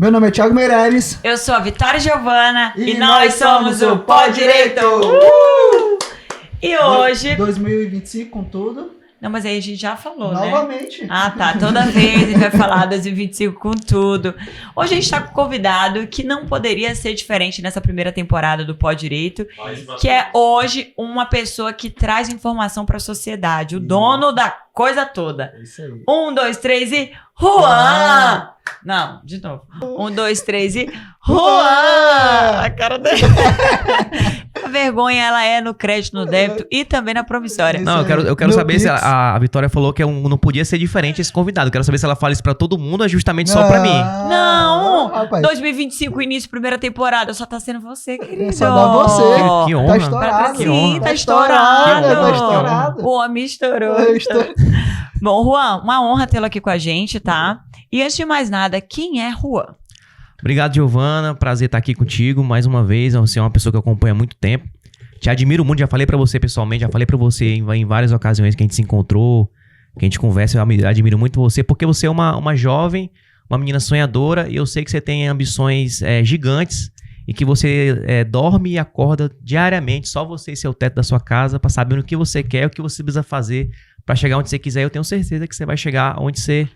Meu nome é Thiago Meirelles. Eu sou a Vitória Giovana e nós somos o Pó Direito. E hoje... 2025 com tudo. Não, mas aí a gente já falou, Novamente. né? Ah, tá. Toda vez a gente vai falar 2025 com tudo. Hoje a gente tá com um convidado que não poderia ser diferente nessa primeira temporada do Pó Direito, que é hoje uma pessoa que traz informação pra sociedade, o dono da coisa toda. É isso aí. 1, 2, 3 e... Juan! Não, de novo. 1, 2, 3 e... Juan! A cara dele. A vergonha, ela é no crédito, no débito e também na promissória. Não, eu quero saber se a Vitória falou que não podia ser diferente esse convidado. Eu quero saber se ela fala isso pra todo mundo ou é justamente só pra mim. Não! Rapaz. 2025, início, primeira temporada, só tá sendo você, querido. Só dá você. Que Tá honra. estourado. Sim, honra. tá estourado. Tá estourado. O homem estourou. Eu estou- Bom, Juan, uma honra tê-lo aqui com a gente, tá? E antes de mais nada, quem é Juan? Obrigado, Giovana. Prazer estar aqui contigo mais uma vez. Você é uma pessoa que eu acompanho há muito tempo. Te admiro muito. Já falei pra você pessoalmente, já falei pra você em várias ocasiões que a gente se encontrou, que a gente conversa. Eu admiro muito você, porque você é uma jovem, uma menina sonhadora, e eu sei que você tem ambições gigantes e que você dorme e acorda diariamente, só você e seu teto da sua casa, pra saber o que você quer, o que você precisa fazer pra chegar onde você quiser. Eu tenho certeza que você vai chegar onde você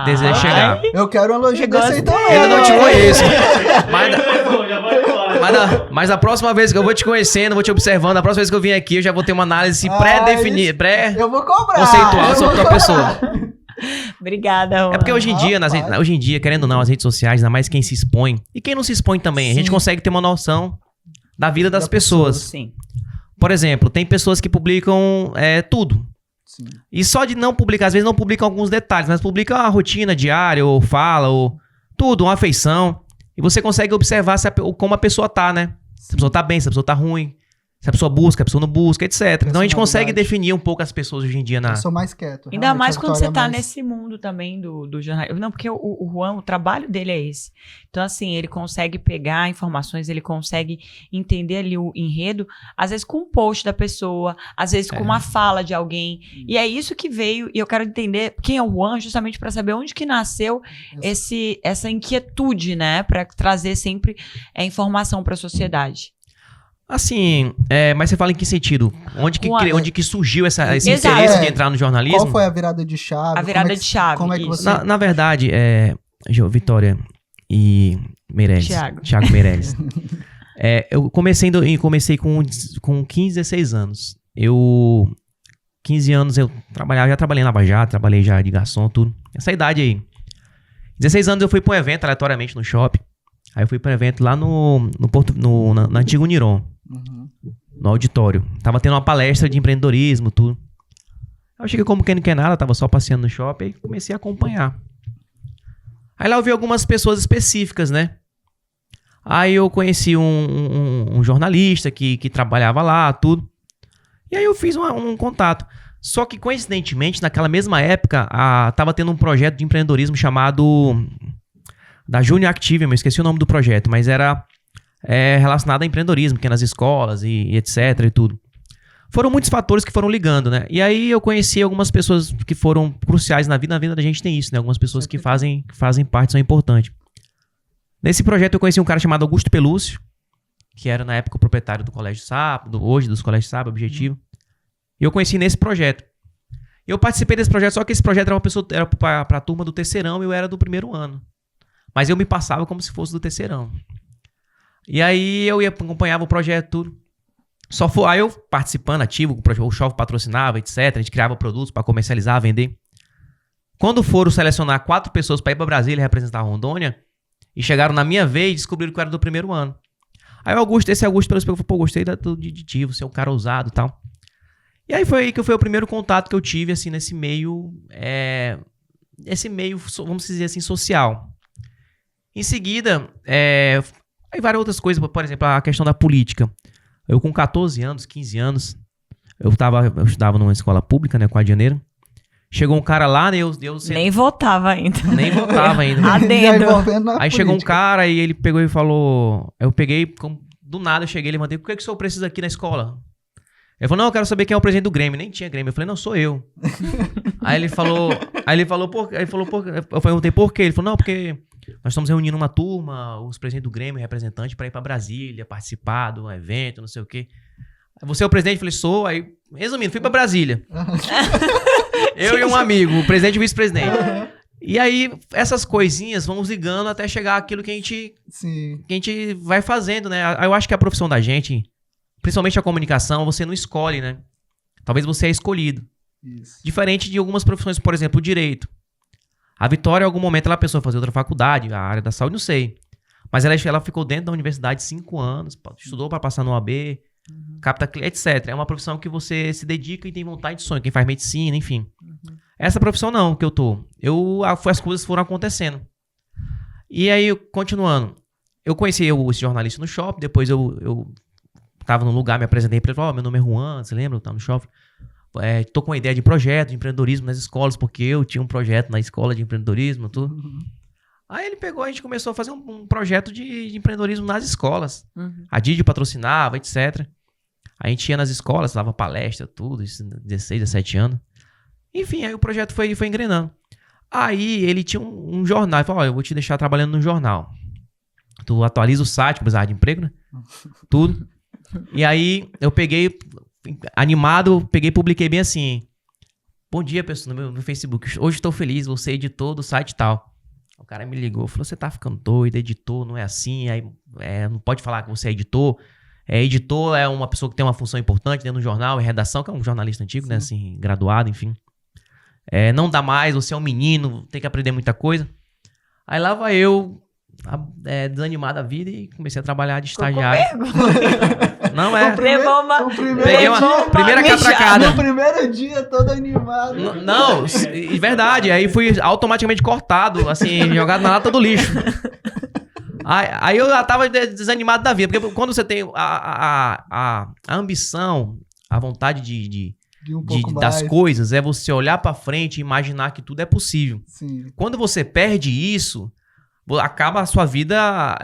deseja chegar. Eu quero um elogio desse aí também. Eu ainda não te conheço. Mas a próxima vez que eu vou te conhecendo, vou te observando, a próxima vez que eu vim aqui, eu já vou ter uma análise pré-definida, Eu vou cobrar. pré-conceitual Eu sobre vou a tua pessoa. Obrigada, Juan. É porque hoje em dia, querendo ou não, as redes sociais, ainda mais quem se expõe, e quem não se expõe também, a gente Sim. consegue ter uma noção da vida das pessoas. Sim. Por exemplo, tem pessoas que publicam tudo. Sim. E só de não publicar, às vezes não publicam alguns detalhes, mas publicam a rotina diária, ou fala, ou tudo, uma afeição. E você consegue observar como a pessoa tá, né? Se a pessoa tá bem, se a pessoa tá ruim, se a pessoa busca, a pessoa não busca, etc. Então a gente consegue definir um pouco as pessoas hoje em dia na... Eu sou mais quieto. Ainda realmente, mais a quando Vitória você tá é mais- nesse mundo também do jornalismo. Não, porque o Juan, o trabalho dele é esse. Então, assim, ele consegue pegar informações, ele consegue entender ali o enredo, às vezes com um post da pessoa, às vezes com uma fala de alguém. E é isso que veio, e eu quero entender quem é o Juan, justamente para saber onde que nasceu essa inquietude, né? Para trazer sempre informação para a sociedade. Assim, mas você fala em que sentido? Onde que surgiu esse Exato. interesse de entrar no jornalismo? Qual foi a virada de chave? A virada de chave, Como é que isso. você... Na verdade, Vitória e Meirelles. Thiago Meirelles. Eu comecei com 15, 16 anos. 15 anos eu já trabalhei na Lava Jato, trabalhei já de garçom, tudo. Essa idade aí. 16 anos eu fui pra um evento aleatoriamente no shopping. Aí eu fui pra um evento lá na Antigo Uniron, Uhum. no auditório. Tava tendo uma palestra de empreendedorismo, tudo. Eu cheguei como quem não quer nada, tava só passeando no shopping e comecei a acompanhar. Aí lá eu vi algumas pessoas específicas, né? Aí eu conheci um jornalista que trabalhava lá, tudo. E aí eu fiz um contato. Só que, coincidentemente, naquela mesma época, tava tendo um projeto de empreendedorismo chamado... da Junior Activium, eu esqueci o nome do projeto, mas era relacionado a empreendedorismo, que é nas escolas e etc e tudo. Foram muitos fatores que foram ligando, né? E aí eu conheci algumas pessoas que foram cruciais na vida da gente tem isso, né? Algumas pessoas que fazem parte, são importantes. Nesse projeto eu conheci um cara chamado Augusto Pelúcio, que era na época o proprietário do Colégio Sapa, hoje dos Colégios Sapa, Objetivo. E eu conheci nesse projeto. Eu participei desse projeto, só que esse projeto era pra a turma do terceirão e eu era do primeiro ano. Mas eu me passava como se fosse do terceirão. E aí eu acompanhava o projeto, tudo. Aí eu participando, ativo, o Chove patrocinava, etc. A gente criava produtos para comercializar, vender. Quando foram selecionar 4 pessoas para ir para Brasília representar a Rondônia, e chegaram na minha vez, descobriram que eu era do primeiro ano. Aí esse Augusto falou, pô, gostei do Diditivo, você é um cara ousado e tal. E aí foi o primeiro contato que eu tive, assim, nesse meio, vamos dizer assim, social. Em seguida, aí várias outras coisas, por exemplo, a questão da política. Eu com 14 anos, 15 anos, eu estudava numa escola pública, né, com a Janeiro. Chegou um cara lá, né, Nem votava ainda. Nem votava ainda. Já Adendo. envolvendo na Aí chegou um política. cara e ele pegou e falou... Eu peguei, do nada eu cheguei e levantei. Por que o senhor precisa aqui na escola? Ele falou, não, eu quero saber quem é o presidente do Grêmio. Nem tinha Grêmio. Eu falei, não, sou eu. Aí ele falou, eu perguntei por quê? Ele falou, não, porque nós estamos reunindo uma turma, os presidentes do Grêmio, representante, para ir para Brasília, participar do evento, não sei o quê. Você é o presidente? Eu falei, sou. Aí, resumindo, fui para Brasília. Eu e um amigo, o presidente e o vice-presidente. E aí, essas coisinhas vão nos ligando até chegar aquilo que a gente vai fazendo, né? Eu acho que a profissão da gente, principalmente a comunicação, você não escolhe, né? Talvez você é escolhido. Isso. Diferente de algumas profissões, por exemplo, o direito. A Vitória, em algum momento, ela pensou em fazer outra faculdade, a área da saúde, não sei. Mas ela ficou dentro da universidade 5 anos, estudou para passar no OAB, capta cliente, etc. É uma profissão que você se dedica e tem vontade de sonho, quem faz medicina, enfim. Essa profissão não, que eu tô. As coisas foram acontecendo. E aí, continuando, eu conheci esse jornalista no shopping, depois eu tava num lugar, me apresentei pra ele, meu nome é Juan, você lembra? Eu tava no shopping. Tô com uma ideia de projeto, de empreendedorismo nas escolas, porque eu tinha um projeto na escola de empreendedorismo, tudo. Aí ele pegou, a gente começou a fazer um projeto de empreendedorismo nas escolas. A Didi patrocinava, etc. A gente ia nas escolas, dava palestra, tudo, isso, 16, 17 anos. Enfim, aí o projeto foi engrenando. Aí ele tinha um jornal, ele falou, eu vou te deixar trabalhando no jornal. Tu atualiza o site, precisava de emprego, né? Tudo. E aí eu peguei, animado, publiquei bem assim, bom dia, pessoal, no meu Facebook, hoje estou feliz, você é editor do site e tal. O cara me ligou, falou, você tá ficando doido, editor não é assim, aí não pode falar que você é editor. Editor é uma pessoa que tem uma função importante dentro do jornal, redação, que é um jornalista antigo, né, assim, graduado, enfim. Não dá mais, você é um menino, tem que aprender muita coisa. Aí lá vai eu, desanimado da vida, e comecei a trabalhar de estagiário. Não é. Peguei uma primeira catracada. No primeiro dia, todo animado. Não, verdade. Aí fui automaticamente cortado, assim, jogado na lata do lixo. Aí eu já tava desanimado da vida. Porque quando você tem a ambição, a vontade das coisas, é você olhar pra frente e imaginar que tudo é possível. Sim. Quando você perde isso, acaba a sua vida...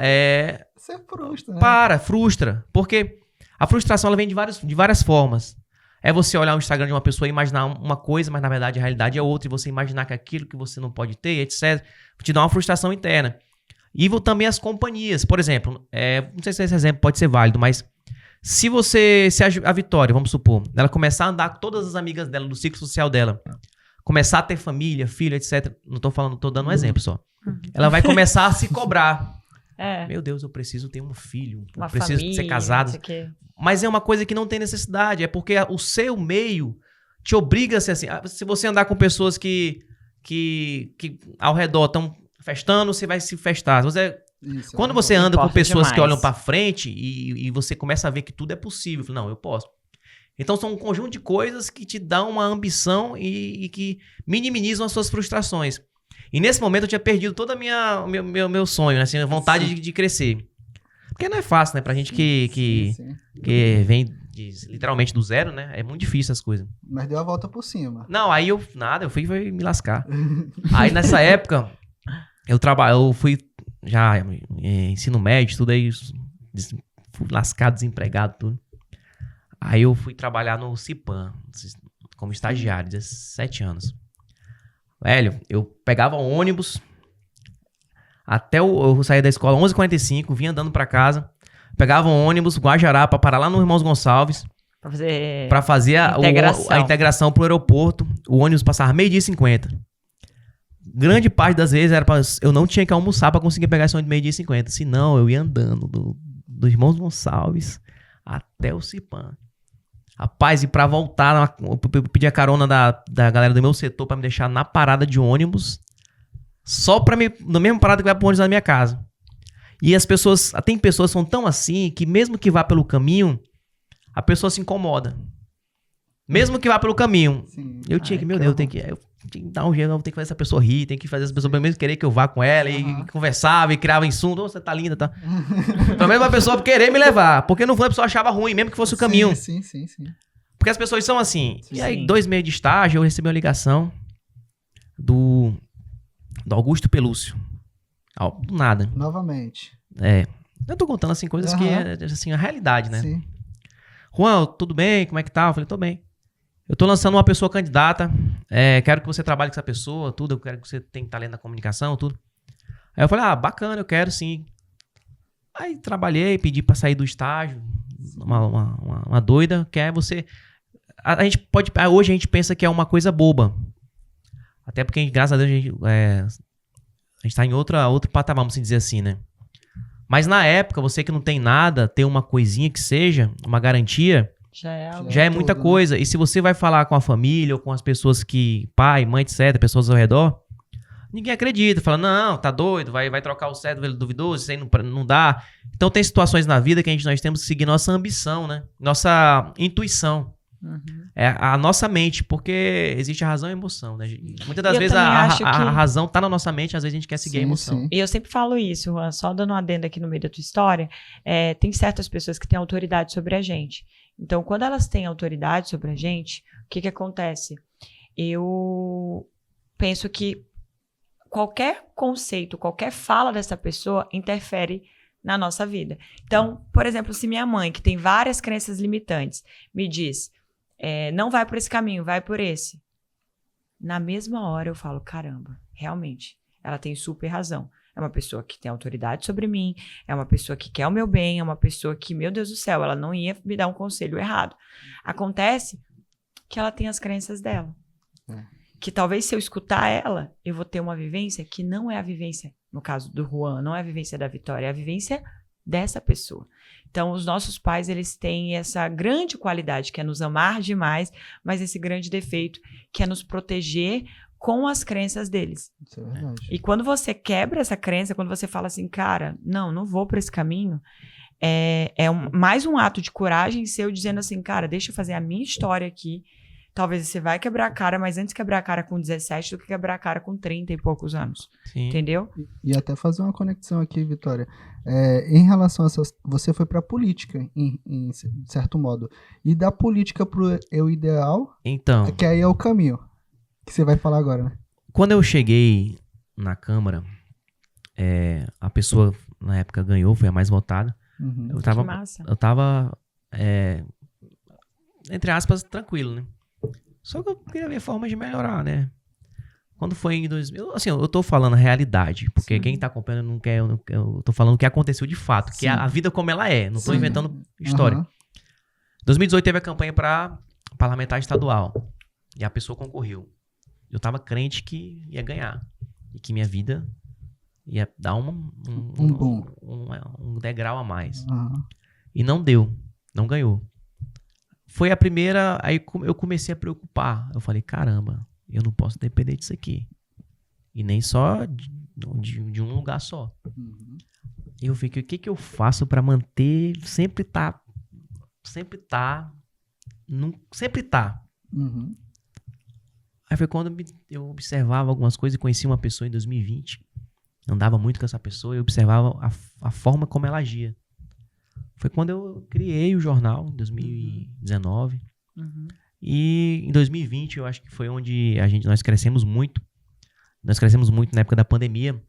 Você frustra, né? Frustra. Porque a frustração ela vem de várias formas. É você olhar o Instagram de uma pessoa e imaginar uma coisa, mas na verdade a realidade é outra, e você imaginar que aquilo que você não pode ter, etc., te dá uma frustração interna. E também as companhias. Por exemplo, não sei se esse exemplo pode ser válido, mas se a Vitória, vamos supor, ela começar a andar com todas as amigas dela, do ciclo social dela, começar a ter família, filho, etc., tô dando um exemplo só. Ela vai começar a se cobrar. Meu Deus, eu preciso ter um filho, eu preciso ser casado. Mas é uma coisa que não tem necessidade, é porque o seu meio te obriga a ser assim. Se você andar com pessoas que ao redor estão festando, você vai se festar. Quando você anda com pessoas que olham pra frente e você começa a ver que tudo é possível, não, eu posso. Então são um conjunto de coisas que te dão uma ambição e que minimizam as suas frustrações. E nesse momento eu tinha perdido todo meu sonho, né? Assim, a vontade de crescer. Porque não é fácil, né? Pra gente que vem literalmente do zero, né? É muito difícil essas coisas. Mas deu a volta por cima. Não, aí eu fui me lascar. Aí nessa época, eu fui já ensino médio, tudo aí, fui lascado, desempregado, tudo. Aí eu fui trabalhar no Cipan, como estagiário, 17 anos. Velho, eu pegava ônibus até eu sair da escola 11h45, vinha andando pra casa, pegava um ônibus, Guajará, pra parar lá no Irmãos Gonçalves, pra fazer a integração pro aeroporto. O ônibus passava 12h50. Grande parte das vezes eu não tinha que almoçar pra conseguir pegar esse ônibus de 12h50. Senão eu ia andando do Irmãos Gonçalves até o Cipan. Rapaz, e pra voltar, eu pedi a carona da galera do meu setor pra me deixar na parada de ônibus, só na mesma parada que vai pro ônibus da minha casa. E tem pessoas que são tão assim, que mesmo que vá pelo caminho, a pessoa se incomoda. Mesmo que vá pelo caminho. Sim. Eu tinha que, meu Deus, eu tenho que dar um jeito, eu tenho que fazer essa pessoa rir, tem que fazer essa pessoa pelo menos querer que eu vá com ela, e conversava, e criava insulto, você tá linda, tá? Pelo menos uma pessoa querer me levar, porque no fundo a pessoa achava ruim, mesmo que fosse o caminho. Sim. Porque as pessoas são assim. Sim. E aí, 2 meses de estágio, eu recebi uma ligação do Augusto Pelúcio. Do nada. Novamente. Eu tô contando assim coisas que é assim, a realidade, né? Sim. Juan, tudo bem? Como é que tá? Eu falei, tô bem. Eu tô lançando uma pessoa candidata. Quero que você trabalhe com essa pessoa, tudo. Eu quero que você tenha talento na comunicação, tudo. Aí eu falei, bacana, eu quero sim. Aí trabalhei, pedi pra sair do estágio. Uma doida, que é você... A gente pode... Hoje a gente pensa que é uma coisa boba. Até porque, graças a Deus, a gente tá em outro patamar, vamos dizer assim, né? Mas na época, você que não tem nada, ter uma coisinha que seja, uma garantia, já é muita coisa. E se você vai falar com a família ou com as pessoas que... Pai, mãe, etc., pessoas ao redor... Ninguém acredita, fala, não, tá doido, vai trocar o certo pelo duvidoso, isso aí não dá. Então tem situações na vida que nós temos que seguir nossa ambição, né? Nossa intuição. É a nossa mente, porque existe a razão e a emoção, né? Muitas das vezes a razão tá na nossa mente, às vezes a gente quer seguir a emoção. Sim. E eu sempre falo isso, Juan, só dando uma adenda aqui no meio da tua história, tem certas pessoas que têm autoridade sobre a gente. Então, quando elas têm autoridade sobre a gente, o que acontece? Eu penso que qualquer conceito, qualquer fala dessa pessoa interfere na nossa vida. Então, por exemplo, se minha mãe, que tem várias crenças limitantes, me diz, não vai por esse caminho, vai por esse. Na mesma hora eu falo, caramba, realmente, ela tem super razão. É uma pessoa que tem autoridade sobre mim, é uma pessoa que quer o meu bem, é uma pessoa que, meu Deus do céu, ela não ia me dar um conselho errado. Acontece que ela tem as crenças dela. Que talvez se eu escutar ela, eu vou ter uma vivência que não é a vivência, no caso do Juan, não é a vivência da Vitória, é a vivência dessa pessoa. Então, os nossos pais, eles têm essa grande qualidade, que é nos amar demais, mas esse grande defeito, que é nos proteger com as crenças deles. Isso é verdade. E quando você quebra essa crença, quando você fala assim, cara, não vou por esse caminho, mais um ato de coragem seu dizendo assim, cara, deixa eu fazer a minha história aqui. Talvez você vai quebrar a cara, mas antes quebrar a cara com 17 do que quebrar a cara com 30 e poucos anos. Sim. Entendeu? E até fazer uma conexão aqui, Vitória. Em relação a você foi pra política, em certo modo. E da política pro eu ideal, então, que aí é o caminho. Que você vai falar agora, né? Quando eu cheguei na Câmara, a pessoa, na época, ganhou, foi a mais votada. Uhum. Eu tava entre aspas, tranquilo, né? Só que eu queria ver formas de melhorar, né? Quando foi em 2000... Assim, eu tô falando a realidade, porque quem tá acompanhando não quer... Eu tô falando o que aconteceu de fato, que é a vida como ela é. Não tô inventando história. Em 2018 teve a campanha pra parlamentar estadual. E a pessoa concorreu. Eu tava crente que ia ganhar. E que minha vida ia dar um degrau a mais. E não deu. Não ganhou. Foi a primeira... Aí eu comecei a preocupar. Eu falei, caramba, eu não posso depender disso aqui. E nem só de um lugar só. E eu fiquei, o que eu faço pra manter... Sempre tá. Aí foi quando eu observava algumas coisas e conheci uma pessoa em 2020. Andava muito com essa pessoa e observava a forma como ela agia. Foi quando eu criei o jornal, em 2019. E em 2020, eu acho que foi onde nós crescemos muito. Nós crescemos muito na época da pandemia,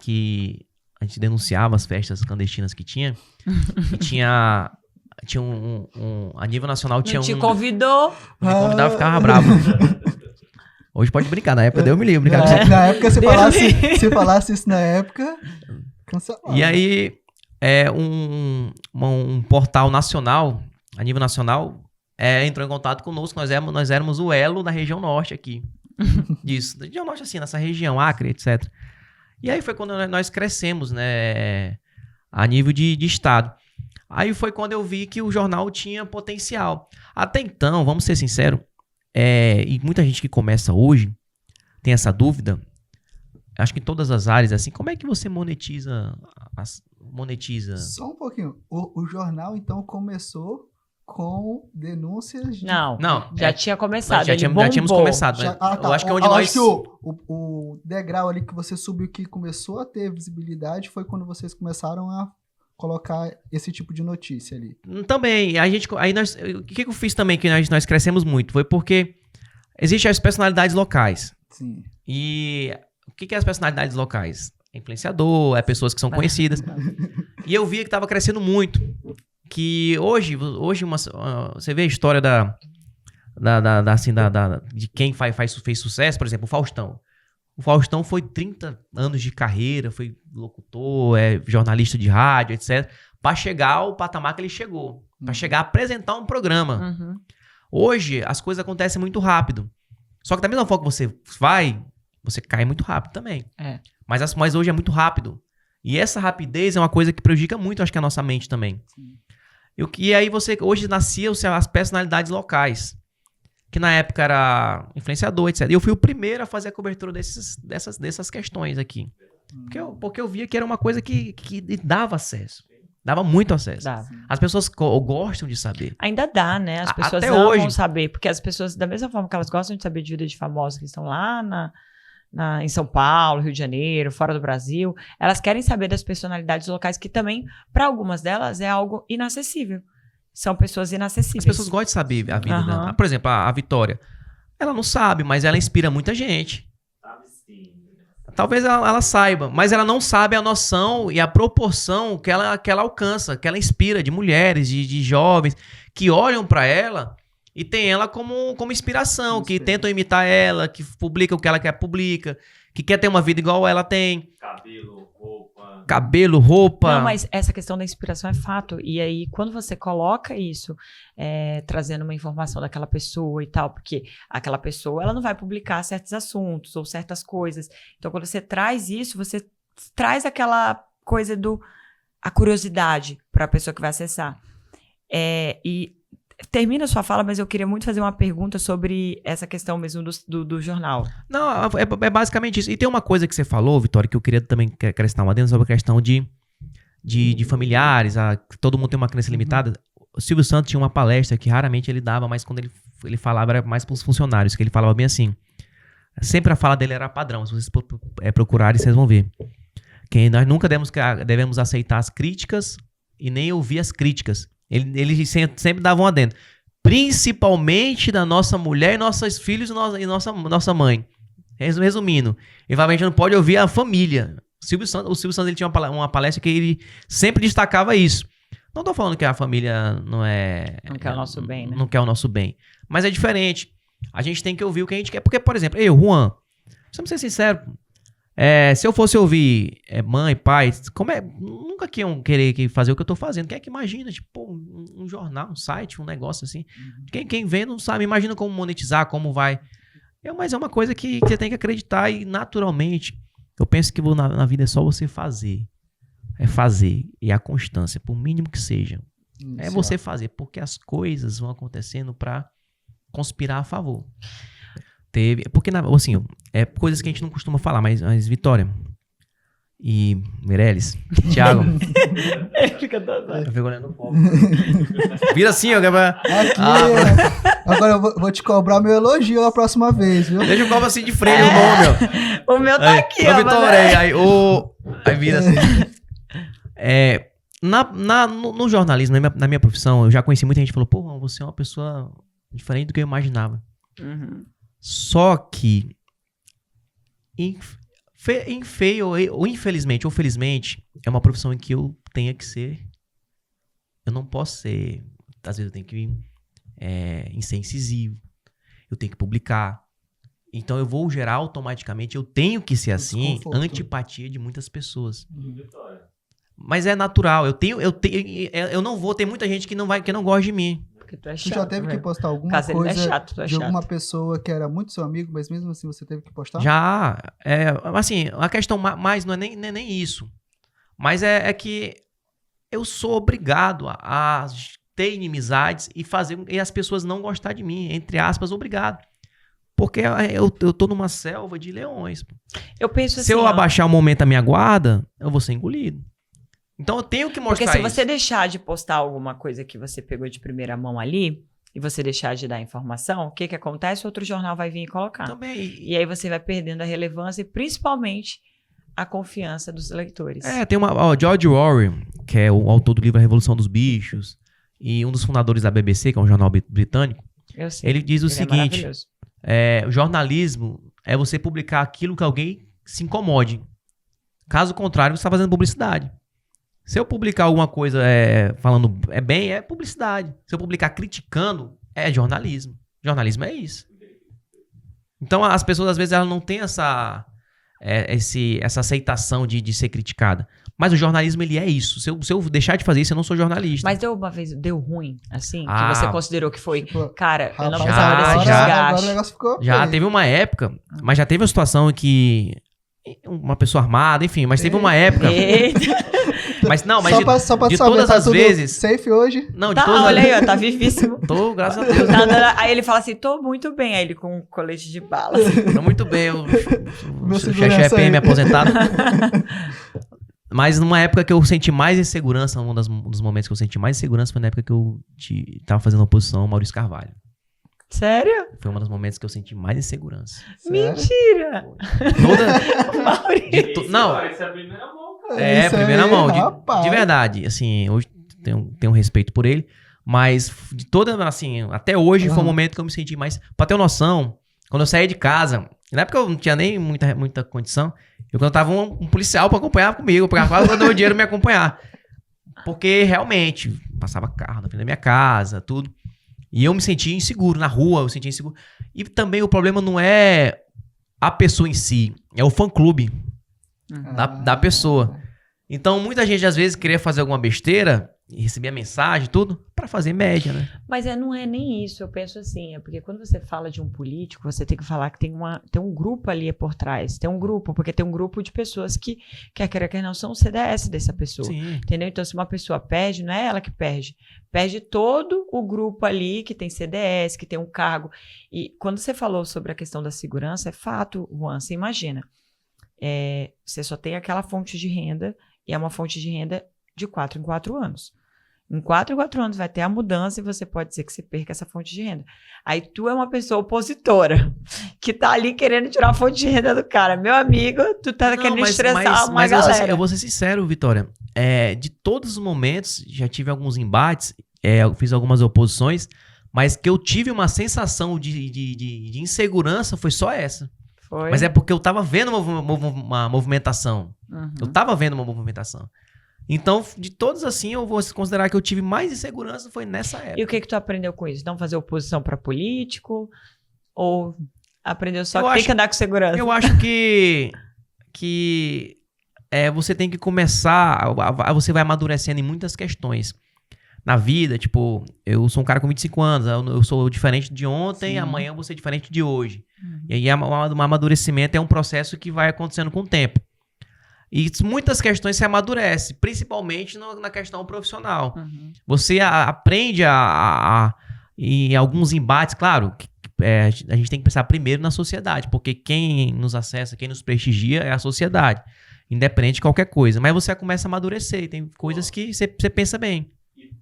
que a gente denunciava as festas clandestinas que tinha. E tinha a nível nacional tinha te convidou? Me convidava, ficava bravo. Hoje pode brincar, na época deu me livre. Na época, se falasse isso na época, cancelava. E aí, um portal nacional, a nível nacional, entrou em contato conosco. Nós éramos o elo da região norte aqui. Disso, da região norte assim, nessa região, Acre, etc. E aí foi quando nós crescemos, né, a nível de estado. Aí foi quando eu vi que o jornal tinha potencial. Até então, vamos ser sinceros, e muita gente que começa hoje tem essa dúvida, acho que em todas as áreas, assim, como é que você monetiza? Só um pouquinho. O jornal, então, começou com denúncias de... Não, já tinha começado. Já tínhamos começado. Eu acho que onde nós... O degrau ali que você subiu, que começou a ter visibilidade, foi quando vocês começaram a colocar esse tipo de notícia ali. Também. O que eu fiz também, que nós crescemos muito, foi porque existem as personalidades locais. Sim. E o que é as personalidades locais? Influenciador, pessoas que são conhecidas. E eu via que estava crescendo muito. Que hoje você vê a história de quem fez sucesso, por exemplo, o Faustão. O Faustão foi 30 anos de carreira, foi locutor, jornalista de rádio, etc. Para chegar ao patamar que ele chegou. Para chegar a apresentar um programa. Uhum. Hoje, as coisas acontecem muito rápido. Só que da mesma forma que você vai, você cai muito rápido também. É. Mas hoje é muito rápido. E essa rapidez é uma coisa que prejudica muito, acho que a nossa mente também. E aí hoje nasciam as personalidades locais. Que na época era influenciador, etc. E eu fui o primeiro a fazer a cobertura dessas questões aqui. Porque eu via que era uma coisa que dava acesso. Dava muito acesso. Dá. As pessoas gostam de saber. Ainda dá, né? As pessoas Até amam hoje. saber. Porque as pessoas, da mesma forma que elas gostam de saber de vida de famosos que estão lá em São Paulo, Rio de Janeiro, fora do Brasil, elas querem saber das personalidades locais que também, para algumas delas, é algo inacessível. São pessoas inacessíveis. As pessoas gostam de saber a vida dela. Por exemplo, a Vitória. Ela não sabe, mas ela inspira muita gente. Talvez ela saiba, mas ela não sabe a noção e a proporção que ela alcança, que ela inspira de mulheres, de jovens, que olham para ela e tem ela como inspiração, que tentam imitar ela, que publica o que ela quer publica, que quer ter uma vida igual ela tem. Cabelo, roupa. Não, mas essa questão da inspiração é fato. E aí, quando você coloca isso, trazendo uma informação daquela pessoa e tal, porque aquela pessoa, ela não vai publicar certos assuntos ou certas coisas. Então, quando você traz isso, você traz aquela coisa a curiosidade para a pessoa que vai acessar. E termina a sua fala, mas eu queria muito fazer uma pergunta sobre essa questão mesmo do jornal. Não, é basicamente isso. E tem uma coisa que você falou, Vitória, que eu queria também acrescentar uma dentro sobre a questão de familiares, todo mundo tem uma crença limitada. O Silvio Santos tinha uma palestra que raramente ele dava, mas quando ele falava era mais para os funcionários, que ele falava bem assim. Sempre a fala dele era padrão, se vocês procurarem, vocês vão ver. Que nós nunca devemos aceitar as críticas e nem ouvir as críticas. Ele sempre dava um adendo. Principalmente da nossa mulher e nossos filhos e nossa mãe. Resumindo, ele falava, a gente não pode ouvir a família. O Silvio Santos ele tinha uma palestra que ele sempre destacava isso. Não tô falando que a família não quer o nosso bem, né? Não quer o nosso bem. Mas é diferente. A gente tem que ouvir o que a gente quer. Porque, por exemplo, Juan, vamos ser sinceros. Se eu fosse ouvir mãe, pai, nunca iam querer fazer o que eu tô fazendo. Quem é que imagina? Tipo, um jornal, um site, um negócio assim. Quem vê não sabe, imagina como monetizar, como vai. Mas é uma coisa que você tem que acreditar e naturalmente. Eu penso que na vida é só você fazer. É fazer. E a constância, por mínimo que seja. É você fazer, porque as coisas vão acontecendo pra conspirar a favor. Porque, assim, coisas que a gente não costuma falar, mas Vitória e Meirelles, Thiago. Ele fica todo. Eu fico olhando o foco. Vira assim, ó. Agora eu vou te cobrar meu elogio a próxima vez, viu? Deixa o copo assim de frente, o nome, ó. O meu tá aqui, ó. ó. Vitória, aí vira assim. No jornalismo, na minha profissão, eu já conheci muita gente que falou, pô, você é uma pessoa diferente do que eu imaginava. Uhum. Só que, infelizmente ou felizmente, é uma profissão em que eu tenho que ser. Eu não posso ser. Às vezes eu tenho que ser incisivo. Eu tenho que publicar. Então eu vou gerar automaticamente. Eu tenho que ser assim, antipatia de muitas pessoas. Mas é natural. Eu não vou ter muita gente que não gosta de mim. Tu é chato, tu já teve que postar alguma coisa de alguma pessoa que era muito seu amigo, mas mesmo assim você teve que postar? Já. Assim, a questão mais não é nem isso. Mas é que eu sou obrigado a ter inimizades e as pessoas não gostar de mim. Entre aspas, obrigado. Porque eu tô numa selva de leões. Eu penso assim, se eu abaixar um momento a minha guarda, eu vou ser engolido. Então eu tenho que mostrar isso. Porque se você deixar de postar alguma coisa que você pegou de primeira mão ali, e você deixar de dar informação, o que acontece? Outro jornal vai vir e colocar. Também. E aí você vai perdendo a relevância e principalmente a confiança dos leitores. Tem George Orwell, que é o autor do livro A Revolução dos Bichos, e um dos fundadores da BBC, que é um jornal britânico. Eu sei. Ele diz o seguinte, o jornalismo é você publicar aquilo que alguém se incomode. Caso contrário, você está fazendo publicidade. Se eu publicar alguma coisa falando bem, é publicidade. Se eu publicar criticando, é jornalismo. Jornalismo é isso. Então, as pessoas, às vezes, elas não têm essa aceitação de ser criticada. Mas o jornalismo, ele é isso. Se eu deixar de fazer isso, eu não sou jornalista. Mas deu ruim, assim? Ah, que você considerou que foi... tipo, cara, eu não rapaz, precisava desse agora o desgaste. negócio ficou Já feio. teve uma época, mas já teve uma situação em que uma pessoa armada, enfim, mas teve uma época. Eita. Mas não, mas Só pra de saber, todas tá as tudo vezes. safe hoje? Não, de Tá, todas olha as aí, ó, tá vivíssimo. Tô, graças a Deus. Tá andando- aí ele fala assim, tô muito bem. Aí ele com um colete de bala. Tô muito bem. O Meu chefe segurança PM aí. aposentado. Mas numa época que eu senti mais insegurança, um dos momentos que eu senti mais insegurança foi na época que eu tava fazendo oposição ao Maurício Carvalho. Sério? Foi um dos momentos que eu senti mais insegurança. Sério? Mentira! Maurício. Não, Isso é a primeira mão, cara. é, Isso primeira aí, mão, rapaz. de verdade. Assim, hoje tenho respeito por ele, mas de toda, assim, até hoje foi um Aham. momento que eu me senti mais. Pra ter noção, quando eu saí de casa, na época eu não tinha nem muita condição, eu contratava um policial pra acompanhar comigo, eu pegava quase todo o meu dinheiro pra me acompanhar. Porque realmente, passava carro na frente da minha casa, tudo. E eu me sentia inseguro na rua, eu sentia inseguro. E também o problema não é a pessoa em si, é o fã-clube da pessoa. Então, muita gente às vezes queria fazer alguma besteira e recebia mensagem e tudo pra fazer média, né? Mas não é nem isso, eu penso assim, é porque quando você fala de um político, você tem que falar que tem um grupo ali por trás, tem um grupo, porque tem um grupo de pessoas que, quer queira, quer não, são o CDS dessa pessoa, Sim. entendeu? Então, se uma pessoa perde, não é ela que perde todo o grupo ali que tem CDS, que tem um cargo. E quando você falou sobre a questão da segurança, é fato, Juan, você imagina, você só tem aquela fonte de renda, e é uma fonte de renda de 4 em 4 anos. Em 4 em 4 anos vai ter a mudança e você pode dizer que você perca essa fonte de renda. Aí tu é uma pessoa opositora, que tá ali querendo tirar a fonte de renda do cara. Meu amigo, tu tá querendo estressar uma galera. Eu vou ser sincero, Vitória. De todos os momentos, já tive alguns embates, eu fiz algumas oposições, mas que eu tive uma sensação de insegurança foi só essa. Foi? Mas é porque eu tava vendo uma movimentação. Uhum. Eu tava vendo uma movimentação. Então, de todos assim, eu vou considerar que eu tive mais insegurança foi nessa época. E o que tu aprendeu com isso? Não fazer oposição pra político? Ou aprendeu só Eu que tem acho- que andar com segurança? Eu acho que você tem que começar, você vai amadurecendo em muitas questões na vida, tipo, eu sou um cara com 25 anos, eu sou diferente de ontem, Sim. amanhã eu vou ser diferente de hoje. Uhum. E aí o amadurecimento é um processo que vai acontecendo com o tempo. E muitas questões se amadurecem, principalmente na questão profissional. Uhum. Você aprende em alguns embates, claro, a gente tem que pensar primeiro na sociedade, porque quem nos acessa, quem nos prestigia é a sociedade, independente de qualquer coisa. Mas você começa a amadurecer, e tem coisas que você pensa bem.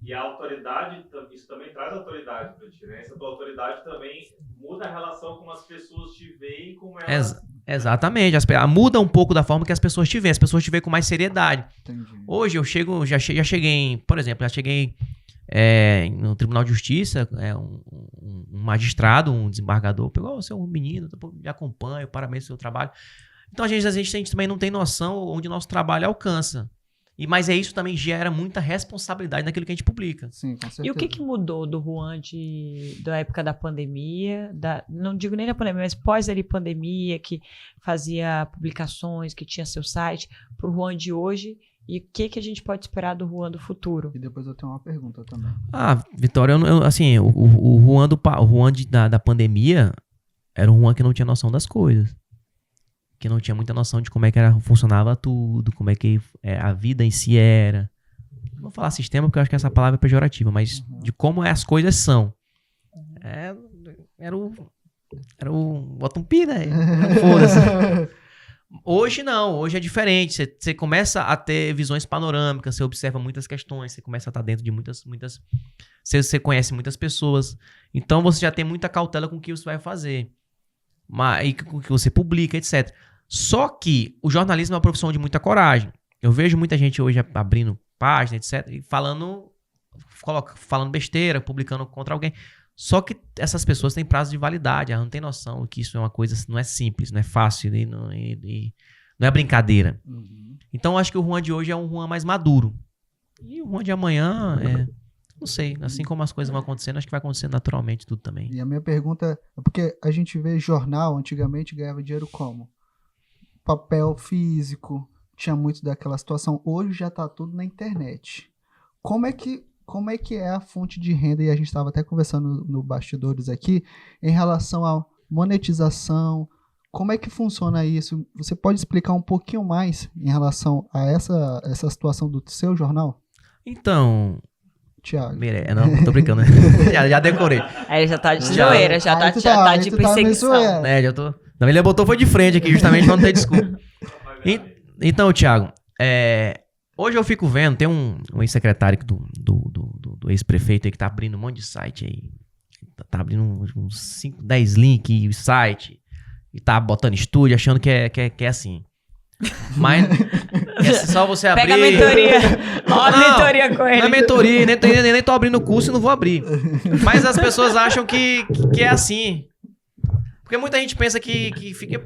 E a autoridade, isso também traz autoridade pra ti, né? Essa tua autoridade também muda a relação como as pessoas te veem, como elas... Exatamente, muda um pouco da forma que as pessoas te veem, as pessoas te veem com mais seriedade. Entendi. Hoje eu já cheguei, por exemplo, no Tribunal de Justiça, um magistrado, um desembargador, pegou, você é um menino, me acompanho, parabéns pelo seu trabalho. Então a gente também não tem noção onde nosso trabalho alcança. Mas isso também gera muita responsabilidade naquilo que a gente publica. Sim, com certeza. E o que mudou do Juan da época da pandemia, não digo nem da pandemia, mas pós ali pandemia, que fazia publicações, que tinha seu site, pro Juan de hoje, e o que a gente pode esperar do Juan do futuro? E depois eu tenho uma pergunta também. Vitória, assim, o Juan da pandemia era um Juan que não tinha noção das coisas. Que não tinha muita noção de como é que funcionava tudo, como é que a vida em si era. Não vou falar sistema porque eu acho que essa palavra é pejorativa, mas de como as coisas são. Era o bota um pi, né? Foda-se. Hoje não, hoje é diferente. Você começa a ter visões panorâmicas, você observa muitas questões, você começa a estar dentro de muitas. Você conhece muitas pessoas. Então você já tem muita cautela com o que você vai fazer. E com o que você publica, etc. Só que o jornalismo é uma profissão de muita coragem. Eu vejo muita gente hoje abrindo página, etc. E falando besteira, publicando contra alguém. Só que essas pessoas têm prazo de validade. Elas não têm noção que isso é uma coisa, não é simples, não é fácil e não é brincadeira. Uhum. Então eu acho que o Juan de hoje é um Juan mais maduro. E o Juan de amanhã não sei, assim como as coisas vão acontecendo, acho que vai acontecer naturalmente tudo também. E a minha pergunta é porque a gente vê jornal, antigamente ganhava dinheiro como? papel físico, tinha muito daquela situação. Hoje já tá tudo na internet. Como é que é a fonte de renda? E a gente estava até conversando no bastidores aqui, em relação à monetização. Como é que funciona isso? Você pode explicar um pouquinho mais em relação a essa situação do seu jornal, Então, Thiago? não, tô brincando, né? já decorei. Aí ele já tá de zoeira, já tá de perseguição. Já tô... Não, ele botou foi de frente aqui, justamente pra não ter desculpa. Então, Thiago, hoje eu fico vendo, tem um ex-secretário do ex-prefeito aí que tá abrindo um monte de site aí. Tá abrindo uns 5, 10 links, site. E tá botando estúdio, achando que é assim. Mas é só você abrir... Pega a mentoria. Ó a mentoria com ele. Não é mentoria, nem tô abrindo o curso e não vou abrir. Mas as pessoas acham que é assim. Porque muita gente pensa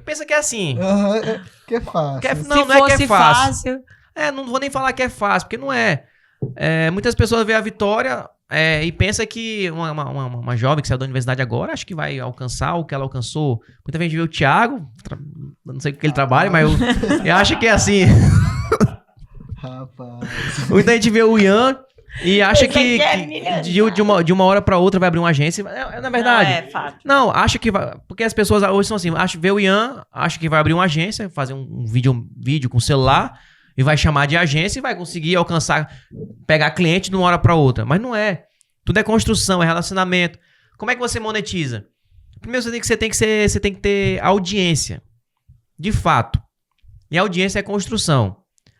pensa que é assim. Que é fácil. Não é que é fácil. Não vou nem falar que é fácil, porque não é. Muitas pessoas veem a Vitória e pensam que uma jovem que saiu da universidade agora, acho que vai alcançar o que ela alcançou. Muita gente vê o Thiago, não sei o que ele trabalha, mas eu acho que é assim. Rapaz. Muita gente vê o Ian e acha que de uma hora pra outra vai abrir uma agência. Na verdade. Não, é fato. Não, acha que vai. Porque as pessoas hoje são assim, vê o Ian, acha que vai abrir uma agência, fazer um vídeo com celular. E vai chamar de agência e vai conseguir alcançar, pegar cliente de uma hora para outra. Mas não é. Tudo é construção, é relacionamento. Como é que você monetiza? Primeiro você tem que ter audiência. De fato. E a audiência é construção.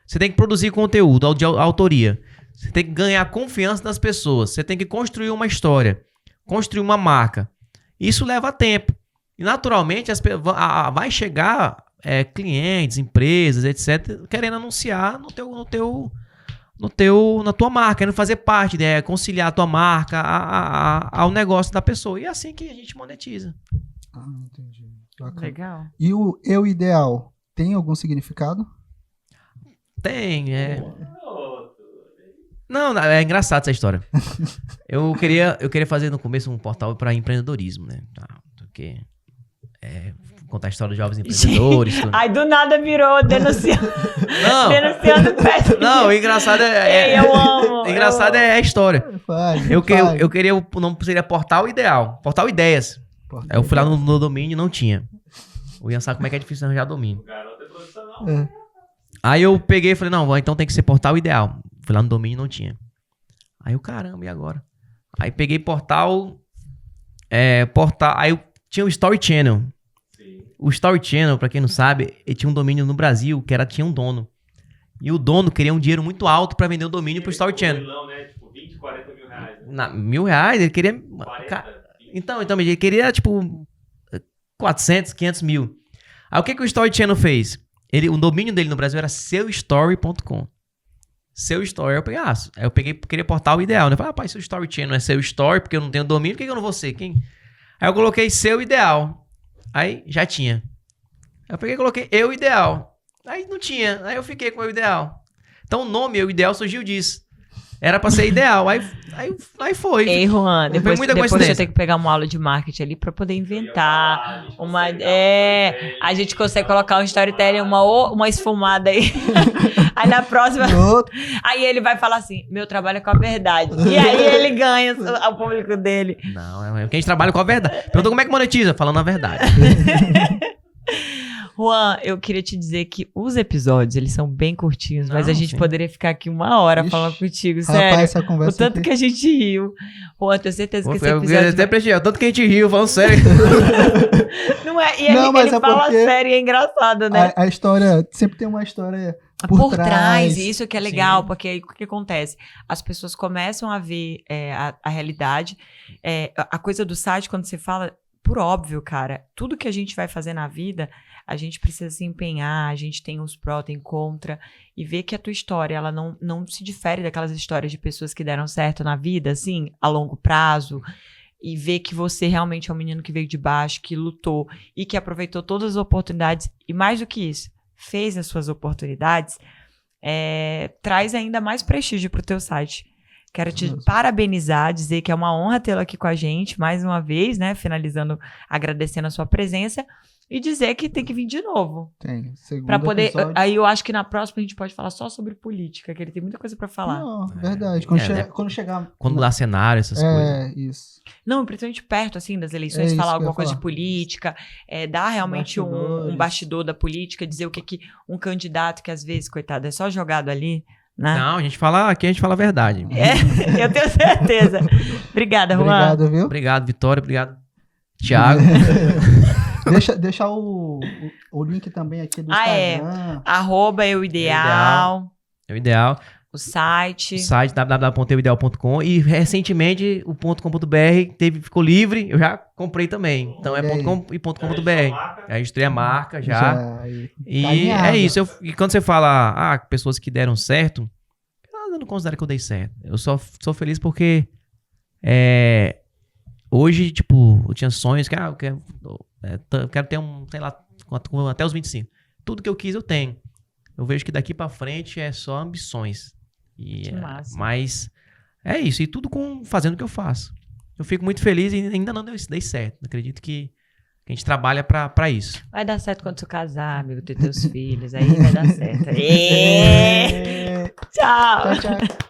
Você tem que produzir conteúdo, autoria. Você tem que ganhar a confiança das pessoas. Você tem que construir uma história. Construir uma marca. Isso leva tempo. E naturalmente vai chegar... clientes, empresas, etc., querendo anunciar na tua marca, querendo fazer parte, conciliar a tua marca ao negócio da pessoa. E é assim que a gente monetiza. Entendi. Bacana. Legal. E o eu ideal tem algum significado? Tem, Não, é engraçado essa história. Eu queria fazer no começo um portal para empreendedorismo, né? Porque... contar a história dos jovens empreendedores. Aí do nada virou denunciando. Denunciando perto. Não, o engraçado eu amo. O engraçado é a história. Eu queria o nome seria Portal Ideal. Portal Ideias. Aí eu fui lá no domínio e não tinha. O Ian sabe como é que é difícil arranjar domínio. O garoto é profissional. Aí eu peguei e falei, não, então tem que ser Portal Ideal. Fui lá no domínio e não tinha. Aí eu, caramba, e agora? Aí peguei portal. Aí eu tinha o Story Channel. O Story Channel, pra quem não sabe, ele tinha um domínio no Brasil que tinha um dono. E o dono queria um dinheiro muito alto pra vender o domínio pro Story Channel. Leilão, né? Tipo, 20, 40 mil reais. Né? R$1.000? Ele queria... 40, Então, ele queria, tipo, 400, 500 mil. Aí o que o Story Channel fez? O domínio dele no Brasil era seustory.com. Seu Story. Aí eu queria portal ideal, né? Eu falei, rapaz, seu Story Channel é seu Story, porque eu não tenho domínio, por que eu não vou ser? Aí eu coloquei seu ideal. Aí já tinha. Eu peguei e coloquei eu ideal. Aí não tinha. Aí eu fiquei com o eu ideal. Então o nome eu ideal surgiu disso. Era pra ser ideal. Aí foi. Ei, Juan, depois coincidência. eu tenho que pegar uma aula de marketing ali pra poder inventar. A gente consegue colocar um storytelling, uma esfumada aí. Aí na próxima. Aí ele vai falar assim: meu trabalho é com a verdade. E aí ele ganha o público dele. Não, é porque a gente trabalha com a verdade. Perguntou como é que monetiza? Falando a verdade. Juan, eu queria te dizer que os episódios, eles são bem curtinhos, mas a gente poderia ficar aqui 1 hora falando contigo, sério. Rapaz, essa conversa o tanto que a gente riu. Juan, tenho certeza que esse episódio... O tanto que a gente riu, falando sério. Não é? E ele fala sério e é engraçado, né? A história, sempre tem uma história por trás. Isso que é legal, porque aí o que acontece? As pessoas começam a ver a realidade. A coisa do site, quando você fala, por óbvio, cara, tudo que a gente vai fazer na vida... A gente precisa se empenhar, a gente tem os pró, tem contra, e ver que a tua história, ela não se difere daquelas histórias de pessoas que deram certo na vida, assim, a longo prazo, e ver que você realmente é um menino que veio de baixo, que lutou e que aproveitou todas as oportunidades, e mais do que isso, fez as suas oportunidades, traz ainda mais prestígio pro teu site. Quero te parabenizar, dizer que é uma honra tê-lo aqui com a gente, mais uma vez, né, finalizando, agradecendo a sua presença. e dizer que tem que vir de novo. Tem. Segundo Pra poder. episódio. Aí eu acho que na próxima a gente pode falar só sobre política, que ele tem muita coisa pra falar. Não, verdade. Quando, né? quando chegar. Quando dá cenário, essas coisas. É, isso. Não, principalmente perto, assim, das É eleições, isso falar que eu alguma ia coisa falar. de política, dar realmente um Bastidores. bastidor da política, dizer o que um candidato que às vezes, coitado, é só jogado ali, né? Não, aqui a gente fala a verdade. Eu tenho certeza. Obrigada, Juan. Obrigado, viu? Obrigado, Vitória. Obrigado, Thiago. Deixa o link também aqui do Instagram. @euideal, É o ideal. o site. O site www.euideal.com e recentemente o .com.br ficou livre, eu já comprei também. Então é Olha aí. .com e .com.br. Já registrei a marca aí. E Tá alinhado. é isso. E quando você fala, pessoas que deram certo, eu não considero que eu dei certo. Eu só sou feliz porque hoje, tipo, eu tinha sonhos que eu quero ter sei lá, até os 25. Tudo que eu quis eu tenho. Eu vejo que daqui pra frente é só ambições. Que massa. Mas é isso. E tudo fazendo o que eu faço. Eu fico muito feliz e ainda não dei certo. Acredito que a gente trabalha pra isso. Vai dar certo quando você casar, amigo, ter teus filhos. Aí vai dar certo. Tchau. Tchau, tchau.